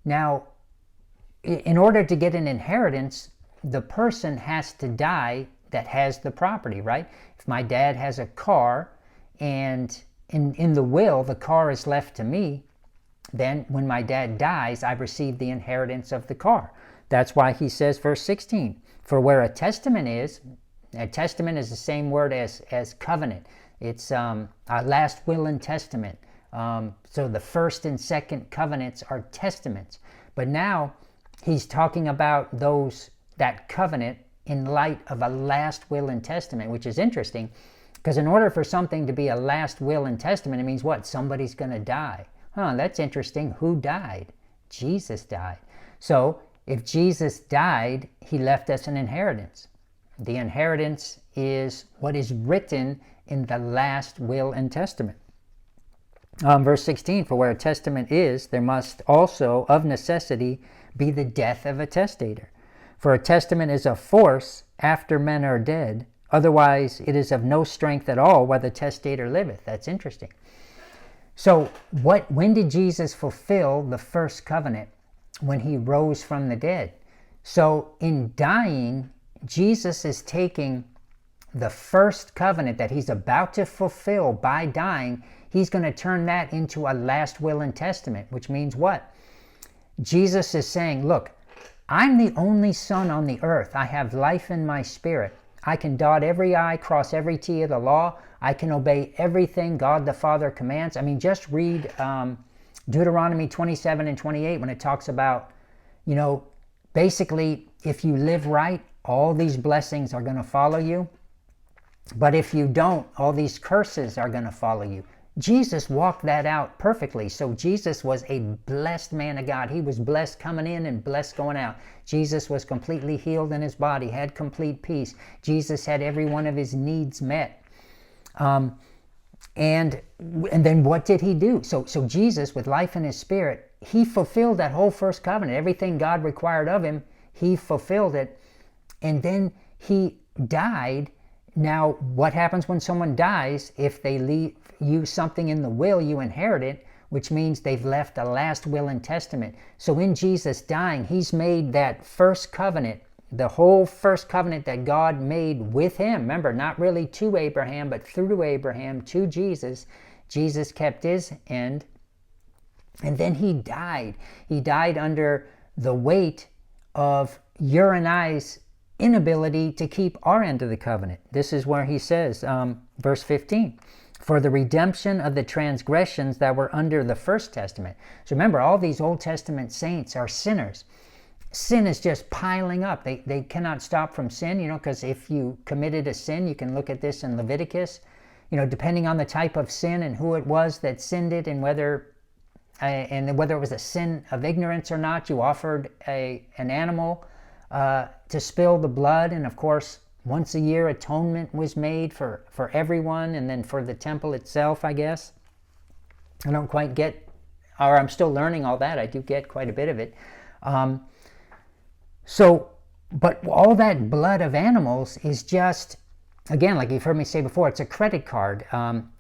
Now, in order to get an inheritance, the person has to die that has the property, right? If my dad has a car and in the will, the car is left to me, then when my dad dies, I receive the inheritance of the car. That's why he says, verse 16, for where a testament is the same word as covenant. It's a last will and testament. So the first and second covenants are testaments. But now he's talking about that covenant in light of a last will and testament, which is interesting, because in order for something to be a last will and testament, it means what? Somebody's going to die. That's interesting. Who died? Jesus died. So if Jesus died, he left us an inheritance. The inheritance is what is written in the last will and testament. Verse 16, for where a testament is, there must also of necessity be the death of a testator. For a testament is of force after men are dead, otherwise it is of no strength at all while the testator liveth. That's interesting. So when did Jesus fulfill the first covenant? When he rose from the dead. So in dying, Jesus is taking the first covenant that he's about to fulfill by dying, he's going to turn that into a last will and testament, which means what? Jesus is saying, look, I'm the only son on the earth. I have life in my spirit. I can dot every I, cross every T of the law. I can obey everything God the Father commands. I mean, just read Deuteronomy 27 and 28 when it talks about, basically, if you live right, all these blessings are going to follow you. But if you don't, all these curses are going to follow you. Jesus walked that out perfectly. So Jesus was a blessed man of God. He was blessed coming in and blessed going out. Jesus was completely healed in his body, had complete peace. Jesus had every one of his needs met. And then what did he do? So Jesus, with life in his spirit, he fulfilled that whole first covenant. Everything God required of him, he fulfilled it. And then he died. Now, what happens when someone dies? If they leave you something in the will, you inherit it, which means they've left a last will and testament. So in Jesus dying, he's made that first covenant, the whole first covenant that God made with him. Remember, not really to Abraham, but through Abraham to Jesus. Jesus kept his end. And then he died. He died under the weight of your and I's inability to keep our end of the covenant. This is where he says, verse 15, for the redemption of the transgressions that were under the first testament. So remember, all these Old Testament saints are sinners. Sin is just piling up. They cannot stop from sin, because if you committed a sin, you can look at this in Leviticus, depending on the type of sin and who it was that sinned it, and whether it was a sin of ignorance or not, you offered an animal to spill the blood. And of course, once a year atonement was made for everyone, and then for the temple itself, I guess. I don't quite get, or I'm still learning all that. I do get quite a bit of it. But all that blood of animals is just, again, like you've heard me say before, it's a credit card.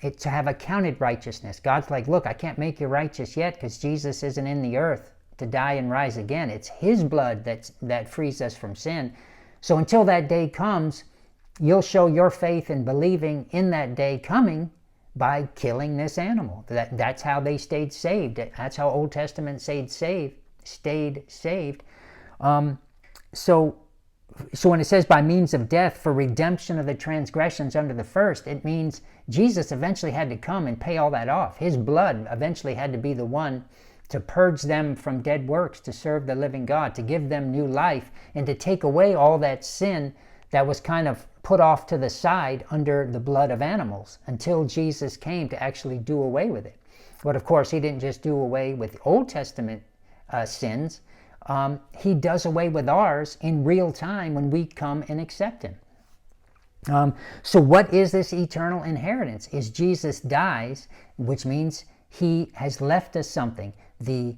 It's to have accounted righteousness. God's like, look, I can't make you righteous yet because Jesus isn't in the earth to die and rise again. It's his blood that frees us from sin. So until that day comes, you'll show your faith and believing in that day coming by killing this animal. That's how they stayed saved. That's how Old Testament stayed saved. So when it says by means of death for redemption of the transgressions under the first, it means Jesus eventually had to come and pay all that off. His blood eventually had to be the one to purge them from dead works, to serve the living God, to give them new life, and to take away all that sin that was kind of put off to the side under the blood of animals until Jesus came to actually do away with it. But of course, he didn't just do away with Old Testament sins. He does away with ours in real time when we come and accept him. So what is this eternal inheritance? Is Jesus dies, which means he has left us something. The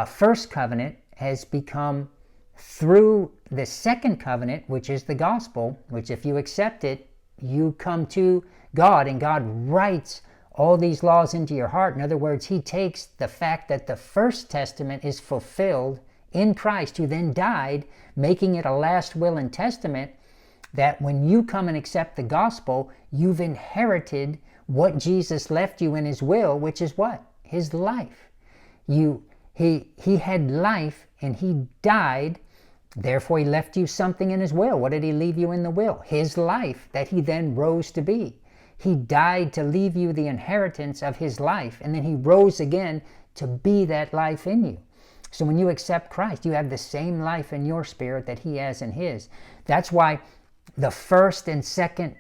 first covenant has become, through the second covenant, which is the gospel, which if you accept it, you come to God, and God writes all these laws into your heart. In other words, he takes the fact that the first testament is fulfilled in Christ, who then died, making it a last will and testament, that when you come and accept the gospel, you've inherited what Jesus left you in his will, which is what? His life. He had life and he died, therefore he left you something in his will. What did he leave you in the will? His life that he then rose to be. He died to leave you the inheritance of his life, and then he rose again to be that life in you. So when you accept Christ, you have the same life in your spirit that he has in his. That's why the first and second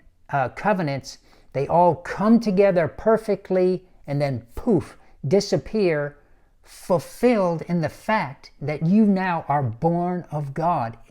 covenants, they all come together perfectly and then poof, disappear, fulfilled in the fact that you now are born of God.